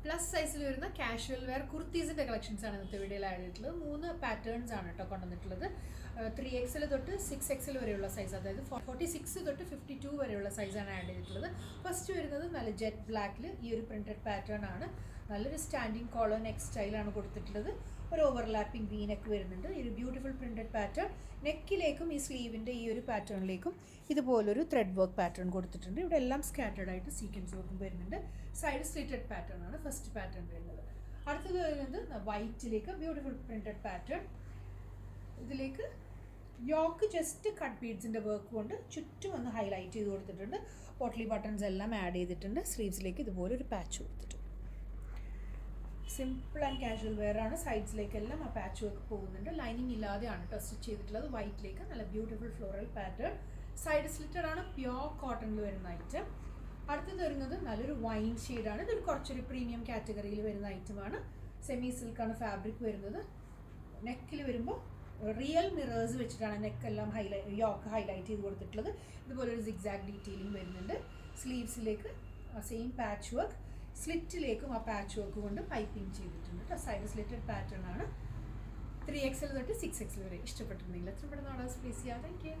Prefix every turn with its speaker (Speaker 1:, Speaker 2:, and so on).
Speaker 1: Plus സൈസിൽ വരുന്ന casual wear കുർത്തീസിൻ്റെ കളക്ഷൻസാണ് ഇന്നത്തെ വീഡിയോയിൽ ആഡ് ചെയ്തിട്ടുള്ളത്. 3 പാറ്റേൺസ് ആണ് കേട്ടോ കൊണ്ടുവന്നിട്ടുള്ളത്. 3XL തൊട്ട് 6XL വരെയുള്ള സൈസ്, അതായത് 46 തൊട്ട് 52 വരെയുള്ള സൈസാണ് ആഡ് ചെയ്തിട്ടുള്ളത്. ഫസ്റ്റ് വരുന്നത് നല്ല ജെറ്റ് ബ്ലാക്കിൽ ഈ ഒരു പ്രിൻറ്റഡ് പാറ്റേൺ ആണ്. നല്ലൊരു സ്റ്റാൻഡിങ് കോളർ നെക്ക് സ്റ്റൈലാണ് കൊടുത്തിട്ടുള്ളത്. ഒരു ഓവർലാപ്പിംഗ് വി നെക്ക് വരുന്നുണ്ട്. ഈ ഒരു ബ്യൂട്ടിഫുൾ പ്രിൻറ്റഡ് പാറ്റേൺ നെക്കിലേക്കും ഈ സ്ലീവിൻ്റെ ഈ ഒരു പാറ്റേണിലേക്കും ഇതുപോലൊരു ത്രെഡ് വർക്ക് പാറ്റേൺ കൊടുത്തിട്ടുണ്ട്. ഇവിടെ എല്ലാം സ്കാറ്റേഡ് ആയിട്ട് സീക്വൻസ് വർക്കും വരുന്നുണ്ട്. സൈഡ് സ്ലിറ്റഡ് പാറ്റേൺ ആണ് ഫസ്റ്റ് പാറ്റേൺ വരുന്നത്. അടുത്തത് വരുന്നത് വൈറ്റിലേക്ക് ബ്യൂട്ടിഫുൾ പ്രിൻറ്റഡ് പാറ്റേൺ. ഇതിലേക്ക് യോക്ക് ജസ്റ്റ് കട്ട് ബീഡ്സിൻ്റെ വർക്ക് കൊണ്ട് ചുറ്റും ഒന്ന് ഹൈലൈറ്റ് ചെയ്ത് കൊടുത്തിട്ടുണ്ട്. പോട്ട്ലി ബട്ടൺസ് എല്ലാം ആഡ് ചെയ്തിട്ടുണ്ട്. സ്ലീവ്സിലേക്ക് ഇതുപോലെ ഒരു പാച്ച് കൊടുത്തിട്ടുണ്ട്. സിമ്പിൾ ആൻഡ് കാഷ്വൽ വെയർ ആണ്. സൈഡ്സിലേക്കെല്ലാം ആ പാച്ച് വർക്ക് പോകുന്നുണ്ട്. ലൈനിങ് ഇല്ലാതെയാണ് സ്റ്റിച്ച് ചെയ്തിട്ടുള്ളത്. വൈറ്റിലേക്ക് നല്ല beautiful floral pattern. Side slitted ആണ്. പ്യോർ കോട്ടണിൽ വരുന്ന ഐറ്റം. അടുത്തത് വരുന്നത് നല്ലൊരു വൈൻ ഷെയ്ഡാണ്. ഇതൊരു കുറച്ചൊരു പ്രീമിയം കാറ്റഗറിയിൽ വരുന്ന ഐറ്റമാണ്. സെമി സിൽക്കാണ് ഫാബ്രിക് വരുന്നത്. നെക്കിൽ വരുമ്പോൾ റിയൽ മിറേഴ്സ് വെച്ചിട്ടാണ് നെക്കെല്ലാം യോക്ക് ഹൈലൈറ്റ് ചെയ്ത് കൊടുത്തിട്ടുള്ളത്. ഇതുപോലൊരു സിഗ്സാഗ് ഡീറ്റെയിലിംഗ് വരുന്നുണ്ട്. സ്ലീവ്സിലേക്ക് സെയിം പാച്ച് വർക്ക്, സ്ലിറ്റിലേക്കും ആ പാച്ച് വർക്ക് കൊണ്ട് പൈപ്പിംഗ് ചെയ്തിട്ടുണ്ട്. സൈഡ് സ്ലിറ്റഡ് പാറ്റേൺ ആണ്. 3XL തൊട്ട് 6XL വരെ. ഇഷ്ടപ്പെട്ടിട്ടുണ്ടെങ്കിൽ എത്ര പെട്ടെന്ന് ഓർഡേഴ്സ് പ്ലേസ് ചെയ്യാം. Thank you.